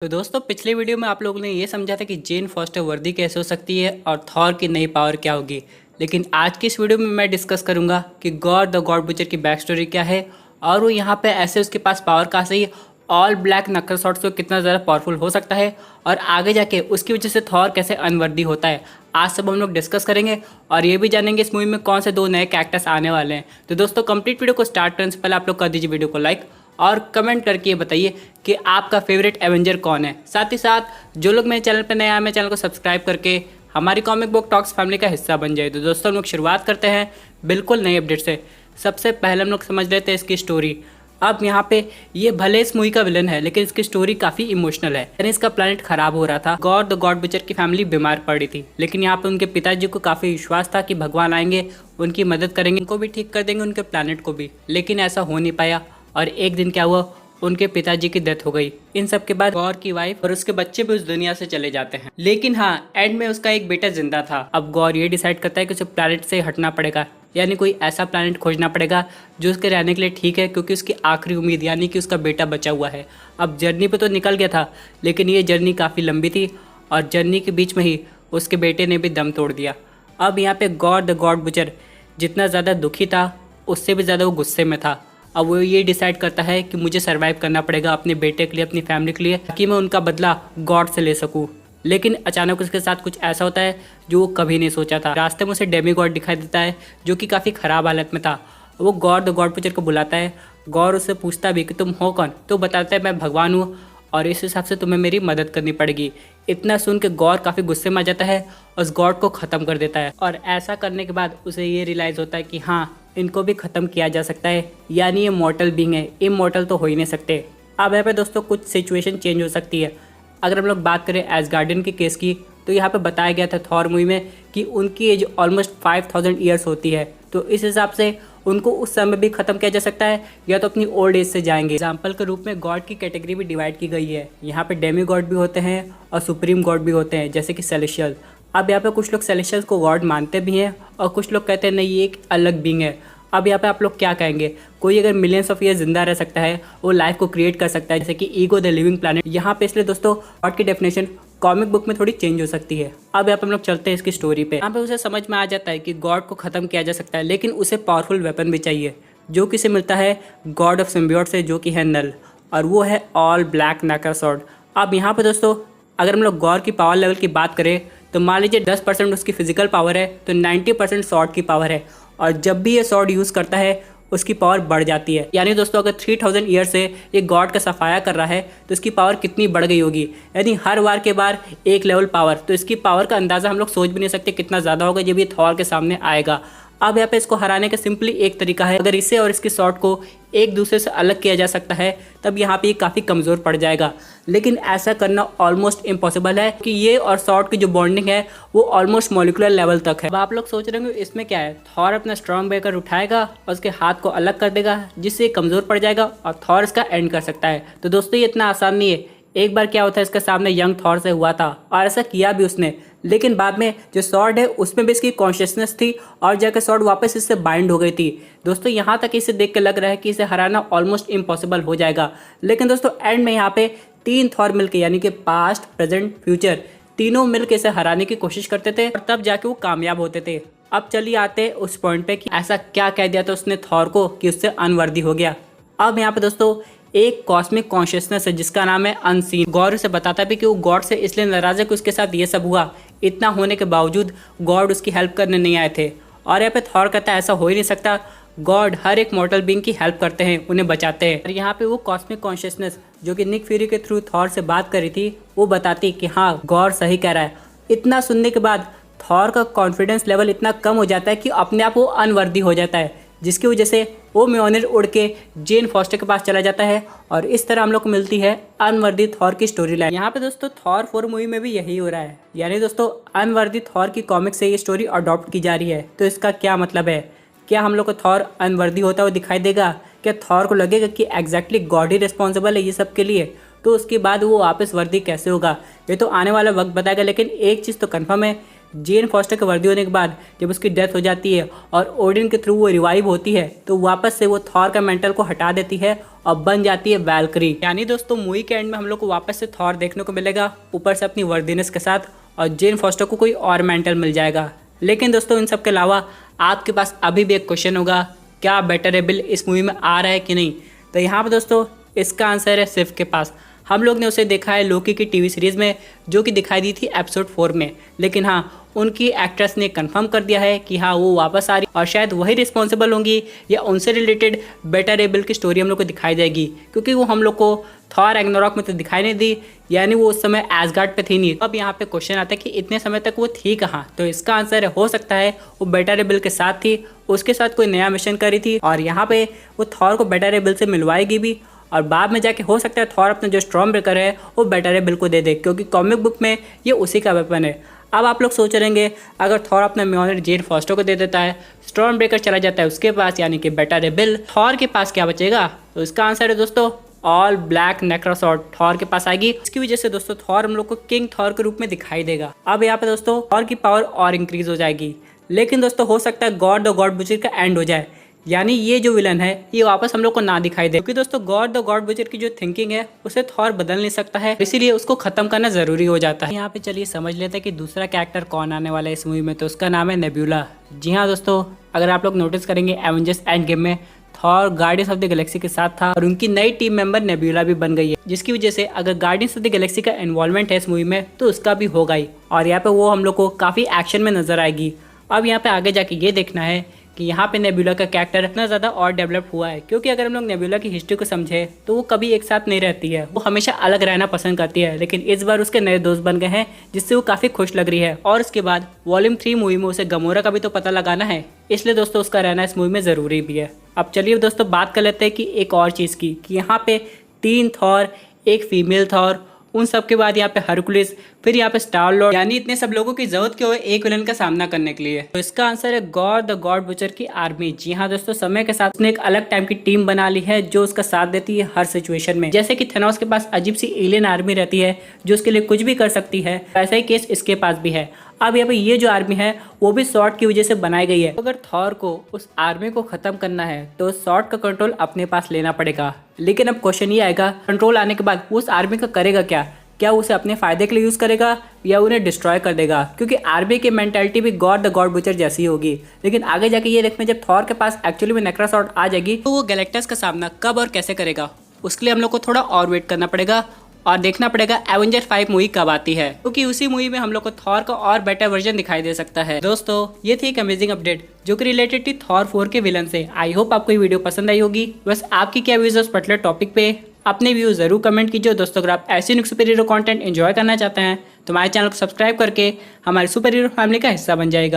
तो दोस्तों पिछले वीडियो में आप लोगों ने ये समझा था कि जेन फॉस्टर वर्दी कैसे हो सकती है और थॉर की नई पावर क्या होगी। लेकिन आज की इस वीडियो में मैं डिस्कस करूंगा कि गॉड द गॉड बुचर की बैक स्टोरी क्या है और वो यहाँ पे ऐसे उसके पास पावर कहाँ से ही ऑल ब्लैक नक्कल शॉट से कितना ज़्यादा पावरफुल हो सकता है और आगे जाके उसकी वजह से थॉर कैसे अनवर्दी होता है। आज सब हम लोग डिस्कस करेंगे और ये भी जानेंगे इस मूवी में कौन से दो नए कैरेक्टर्स आने वाले हैं। तो दोस्तों कंप्लीट वीडियो को स्टार्ट करने से पहले आप लोग कर दीजिए वीडियो को लाइक और कमेंट करके ये बताइए कि आपका फेवरेट एवेंजर कौन है। साथ ही साथ जो लोग मेरे चैनल पर नए आए मेरे चैनल को सब्सक्राइब करके हमारी कॉमिक बुक टॉक्स फैमिली का हिस्सा बन जाए। तो दोस्तों हम लोग शुरुआत करते हैं बिल्कुल नए अपडेट से। सबसे पहले हम लोग समझ लेते हैं इसकी स्टोरी। अब यहाँ पे ये भले इस मूवी का विलन है लेकिन इसकी स्टोरी काफ़ी इमोशनल है। यानी इसका प्लैनेट खराब हो रहा था, गॉड द गॉड बुचर की फैमिली बीमार पड़ रही थी, लेकिन यहाँ पे उनके पिताजी को काफ़ी विश्वास था कि भगवान आएंगे, उनकी मदद करेंगे, उनको भी ठीक कर देंगे, उनके प्लैनेट को भी। लेकिन ऐसा हो नहीं पाया और एक दिन क्या हुआ, उनके पिताजी की डेथ हो गई। इन सब के बाद गौर की वाइफ और उसके बच्चे भी उस दुनिया से चले जाते हैं। लेकिन हाँ, एंड में उसका एक बेटा जिंदा था। अब गौर ये डिसाइड करता है कि उसे प्लैनेट से हटना पड़ेगा, यानी कोई ऐसा प्लैनेट खोजना पड़ेगा जो उसके रहने के लिए ठीक है, क्योंकि उसकी आखिरी उम्मीद यानी कि उसका बेटा बचा हुआ है। अब जर्नी पे तो निकल गया था, लेकिन ये जर्नी काफ़ी लंबी थी और जर्नी के बीच में ही उसके बेटे ने भी दम तोड़ दिया। अब यहाँ पे गॉड द गॉड बुचर जितना ज़्यादा दुखी था उससे भी ज़्यादा वो गुस्से में था। अब वो ये डिसाइड करता है कि मुझे सरवाइव करना पड़ेगा अपने बेटे के लिए, अपनी फैमिली के लिए, ताकि मैं उनका बदला गॉड से ले सकूं। लेकिन अचानक उसके साथ कुछ ऐसा होता है जो वो कभी नहीं सोचा था। रास्ते में उसे डेमी गॉड दिखाई देता है जो कि काफ़ी ख़राब हालत में था। वो गॉड द गॉड बुचर को बुलाता है। गॉड उससे पूछता भी कि तुम हो कौन, तो बताता है मैं भगवान हूँ और इस हिसाब से तुम्हें मेरी मदद करनी पड़ेगी। इतना सुन के गॉड काफ़ी गुस्से में आ जाता है और उस गॉड को ख़त्म कर देता है। और ऐसा करने के बाद उसे ये रियलाइज़ होता है कि हाँ, इनको भी ख़त्म किया जा सकता है, यानी ये मॉर्टल बीइंग है, इमॉर्टल तो हो ही नहीं सकते। अब यहाँ पे दोस्तों कुछ सिचुएशन चेंज हो सकती है। अगर हम लोग बात करें एसगार्डियन के केस की, तो यहाँ पे बताया गया था थॉर मूवी में कि उनकी एज ऑलमोस्ट 5000 ईयर्स होती है। तो इस हिसाब से उनको उस समय भी ख़त्म किया जा सकता है या तो अपनी ओल्ड एज से जाएंगे। एग्जाम्पल के रूप में गॉड की कैटेगरी भी डिवाइड की गई है। यहाँ पे डेमी गॉड भी होते हैं और सुप्रीम गॉड भी होते हैं, जैसे कि सेलेशियल। अब यहाँ पे कुछ लोग सेलेशियल को गॉड मानते भी हैं और कुछ लोग कहते हैं नहीं, ये एक अलग बीइंग है। अब यहाँ पे आप लोग क्या कहेंगे? कोई अगर मिलियंस ऑफ ईयर जिंदा रह सकता है, वो लाइफ को क्रिएट कर सकता है, जैसे कि ईगो द लिविंग प्लैनेट। यहाँ पे इसलिए दोस्तों गॉड की डेफिनेशन कॉमिक बुक में थोड़ी चेंज हो सकती है। अब यहाँ पे हम लोग चलते हैं इसकी स्टोरी पे। यहाँ पे उसे समझ में आ जाता है कि गॉड को खत्म किया जा सकता है, लेकिन उसे पावरफुल वेपन भी चाहिए, जो कि उसे मिलता है गॉड ऑफ सिम्बियोट से, जो कि है नल, और वो है ऑल ब्लैक नक्कल शॉट। अब यहाँ पे दोस्तों अगर हम लोग गॉड की पावर लेवल की बात करें तो मान लीजिए 10% उसकी फिजिकल पावर है तो 90% शॉट की पावर है, और जब भी ये शॉट यूज़ करता है उसकी पावर बढ़ जाती है। यानी दोस्तों अगर 3000 ईयर से ये गॉड का सफाया कर रहा है तो इसकी पावर कितनी बढ़ गई होगी, यानी हर वार के बार एक लेवल पावर। तो इसकी पावर का अंदाज़ा हम लोग सोच भी नहीं सकते कितना ज़्यादा होगा जब ये थॉर के सामने आएगा। अब यहाँ पे इसको हराने का सिंपली एक तरीका है, अगर इसे और इसके शॉट को एक दूसरे से अलग किया जा सकता है तब यहाँ पे ये काफ़ी कमज़ोर पड़ जाएगा। लेकिन ऐसा करना ऑलमोस्ट इम्पॉसिबल है कि ये और शॉट की जो बॉन्डिंग है वो ऑलमोस्ट मॉलिकुलर लेवल तक है। अब आप लोग सोच रहे होंगे इसमें क्या है, थॉर अपना स्ट्रॉन्ग ब्रेकर उठाएगा और उसके हाथ को अलग कर देगा जिससे ये कमज़ोर पड़ जाएगा और थॉर इसका एंड कर सकता है। तो दोस्तों ये इतना आसान नहीं है। एक बार क्या होता है, इसके सामने यंग थॉर से हुआ था और ऐसा किया भी उसने, लेकिन बाद में जो स्वॉर्ड है उसमें भी इसकी कॉन्शियसनेस थी और जाकर स्वॉर्ड वापस इससे बाइंड हो गई थी। दोस्तों यहाँ तक इसे देख के लग रहा है कि इसे हराना ऑलमोस्ट इम्पॉसिबल हो जाएगा, लेकिन दोस्तों एंड में यहाँ पे 3 थॉर मिलके, यानी कि पास्ट प्रेजेंट फ्यूचर, तीनों मिलके इसे हराने की कोशिश करते थे और तब जाके वो कामयाब होते थे। अब चलिए आते हैं उस पॉइंट पे कि ऐसा क्या कह दिया था उसने थॉर को कि उससे अनवर्दी हो गया। अब यहाँ पे दोस्तों एक कॉस्मिक कॉन्शियसनेस है जिसका नाम है अनसीन। गॉड उसे बताता भी कि वो गॉड से इसलिए नाराज है कि उसके साथ ये सब हुआ। इतना होने के बावजूद गॉड उसकी हेल्प करने नहीं आए थे। और यहाँ पे थॉर कहता है ऐसा हो ही नहीं सकता, गॉड हर एक मॉर्टल बीइंग की हेल्प करते हैं, उन्हें बचाते हैं। और यहाँ पे वो कॉस्मिक कॉन्शियसनेस जो कि निक फ्यूरी के थ्रू थॉर से बात करी थी वो बताती कि हाँ, गॉड सही कह रहा है। इतना सुनने के बाद थॉर का कॉन्फिडेंस लेवल इतना कम हो जाता है कि अपने आप वो अनवर्दी हो जाता है, जिसकी वजह से वो म्योनिर उड़ के जेन फॉस्टर के पास चला जाता है और इस तरह हम लोग को मिलती है अनवर्दी थॉर की स्टोरी लाइन। यहाँ पे दोस्तों थॉर 4 मूवी में भी यही हो रहा है, यानी दोस्तों अनवर्दी थॉर की कॉमिक से ये स्टोरी अडॉप्ट की जा रही है। तो इसका क्या मतलब है? क्या हम लोग को थॉर अनवर्दी होता हुआ दिखाई देगा? क्या थॉर को लगेगा कि एग्जैक्टली गॉड ही रिस्पॉन्सिबल है ये सब के लिए? तो उसके बाद वो वापस वर्दी कैसे होगा ये तो आने वाला वक्त बताएगा। लेकिन एक चीज़ तो कन्फर्म है, जेन फॉस्टर के वर्दी होने के बाद जब उसकी डेथ हो जाती है और ओडिन के थ्रू वो रिवाइव होती है तो वापस से वो थॉर का मेंटल को हटा देती है और बन जाती है वैल्करी। यानी दोस्तों मूवी के एंड में हम लोग को वापस से थॉर देखने को मिलेगा, ऊपर से अपनी वर्दीनेस के साथ, और जेन फॉस्टर को कोई और मेंटल मिल जाएगा। लेकिन दोस्तों इन सब के अलावा आपके पास अभी भी एक क्वेश्चन होगा, क्या बेटर एबल इस मूवी में आ रहा है कि नहीं। तो यहाँ पर दोस्तों इसका आंसर है सिर्फ के पास। हम लोग ने उसे देखा है लोकी की टीवी सीरीज़ में, जो कि दिखाई दी थी एपिसोड 4 में। लेकिन हाँ, उनकी एक्ट्रेस ने कंफर्म कर दिया है कि हाँ वो वापस आ रही और शायद वही रिस्पॉन्सिबल होंगी या उनसे रिलेटेड बेटर एबल की स्टोरी हम लोग को दिखाई जाएगी, क्योंकि वो हम लोग को थॉर रैग्नारोक में तो दिखाई नहीं दी, यानी वो उस समय एसगार्ड पे थी नहीं। अब यहाँ पे क्वेश्चन आता है कि इतने समय तक वो थी कहाँ। तो इसका आंसर है, हो सकता है वो बेटर एबल के साथ थी, उसके साथ कोई नया मिशन करी थी और यहाँ पे वो थॉर को बेटर एबल से मिलवाएगी भी, और बाद में जाके हो सकता है थॉर अपना जो स्टॉर्म ब्रेकर है वो बेटर एबल को दे दे, क्योंकि कॉमिक बुक में ये उसी का वेपन है। अब आप लोग सोच रहेंगे, अगर थॉर अपना म्योलनर जेन फॉस्टर को दे देता है, स्टॉर्म ब्रेकर चला जाता है उसके पास, यानी कि बेटर एबल, थॉर के पास क्या बचेगा। तो इसका आंसर है दोस्तों ऑल ब्लैक नेक्रोसॉर्ड थॉर के पास आएगी। इसकी वजह से दोस्तों थॉर हम लोग को किंग थॉर के रूप में दिखाई देगा। अब यहाँ पे दोस्तों थॉर की पावर और इंक्रीज हो जाएगी। लेकिन दोस्तों हो सकता है गॉड द गॉड बुचर का एंड हो जाए, यानी ये जो विलन है ये वापस हम लोग को ना दिखाई दे, क्योंकि दोस्तों गॉड द गॉड बुचर की जो थिंकिंग है उसे थॉर बदल नहीं सकता है, इसीलिए उसको खत्म करना जरूरी हो जाता है। यहाँ पे चलिए समझ लेते हैं कि दूसरा कैरेक्टर कौन आने वाला है इस मूवी में। तो उसका नाम है नेब्यूला। जी हाँ दोस्तों, अगर आप लोग नोटिस करेंगे एवेंजर्स एंड गेम में Thor guardians of the Galaxy के साथ था और उनकी नई टीम मेंबर नेब्यूला भी बन गई है, जिसकी वजह से अगर गार्डियंस ऑफ द गैलेक्सी का इन्वॉल्वमेंट है इस मूवी में तो उसका भी होगा ही, और यहाँ पे वो हम लोग को काफी एक्शन में नजर आएगी। अब यहाँ पे आगे जाके ये देखना है कि यहाँ पे नेब्यूला का कैरेक्टर इतना ज़्यादा और डेवलप हुआ है, क्योंकि अगर हम लोग नेब्यूला की हिस्ट्री को समझे तो वो कभी एक साथ नहीं रहती है, वो हमेशा अलग रहना पसंद करती है। लेकिन इस बार उसके नए दोस्त बन गए हैं जिससे वो काफ़ी खुश लग रही है, और उसके बाद वॉल्यूम 3 मूवी में उसे गमोरा का भी तो पता लगाना है, इसलिए दोस्तों उसका रहना इस मूवी में ज़रूरी भी है। अब चलिए दोस्तों बात कर लेते हैं कि एक और चीज़ की, कि यहाँ पे 3 थॉर, एक फीमेल थॉर, उन सब के बाद यहाँ पे हरकुलिस, फिर यहाँ पे स्टार लॉर्ड, यानी इतने सब लोगों की जरूरत क्यों है एक विलन का सामना करने के लिए। तो इसका आंसर है गॉड द गॉड बुचर की आर्मी। जी हाँ दोस्तों, समय के साथ उसने एक अलग टाइम की टीम बना ली है जो उसका साथ देती है हर सिचुएशन में। जैसे कि थेनोस के पास अजीब सी एलियन आर्मी रहती है जो उसके लिए कुछ भी कर सकती है, ऐसा ही केस इसके पास भी है। अब यहाँ पे ये जो आर्मी है वो भी शॉर्ट की वजह से बनाई गई है। अगर थॉर को उस आर्मी को खत्म करना है तो शॉर्ट का कंट्रोल अपने पास लेना पड़ेगा। लेकिन अब क्वेश्चन ये आएगा, कंट्रोल आने के बाद उस आर्मी का करेगा क्या? क्या उसे अपने फायदे के लिए यूज करेगा या उन्हें डिस्ट्रॉय कर देगा? क्योंकि आर्मी की मेंटालिटी भी गॉड द गॉड बुचर जैसी होगी। लेकिन आगे जाके ये देखना, जब थॉर के पास एक्चुअली में नेक्रोसॉर्ड आ जाएगी तो वो गैलेक्टस का सामना कब और कैसे करेगा, उसके लिए हम लोग को थोड़ा और वेट करना पड़ेगा और देखना पड़ेगा एवेंजर 5 मूवी कब आती है, क्योंकि उसी मूवी में हम लोग को थॉर का और बेटर वर्जन दिखाई दे सकता है। दोस्तों ये थी एक अमेजिंग अपडेट जो कि रिलेटेड थी थॉर 4 के विलन से। आई होप आपको ये वीडियो पसंद आई होगी। बस आपकी क्या व्यूज उस पर्टिकुलर टॉपिक पे, अपने व्यूज जरूर कमेंट कीजिए। दोस्तों अगर आप ऐसे सुपर हीरो कंटेंट एंजॉय करना चाहते हैं तो हमारे चैनल को सब्सक्राइब करके हमारे सुपर हीरो फैमिली का हिस्सा बन जाएगा।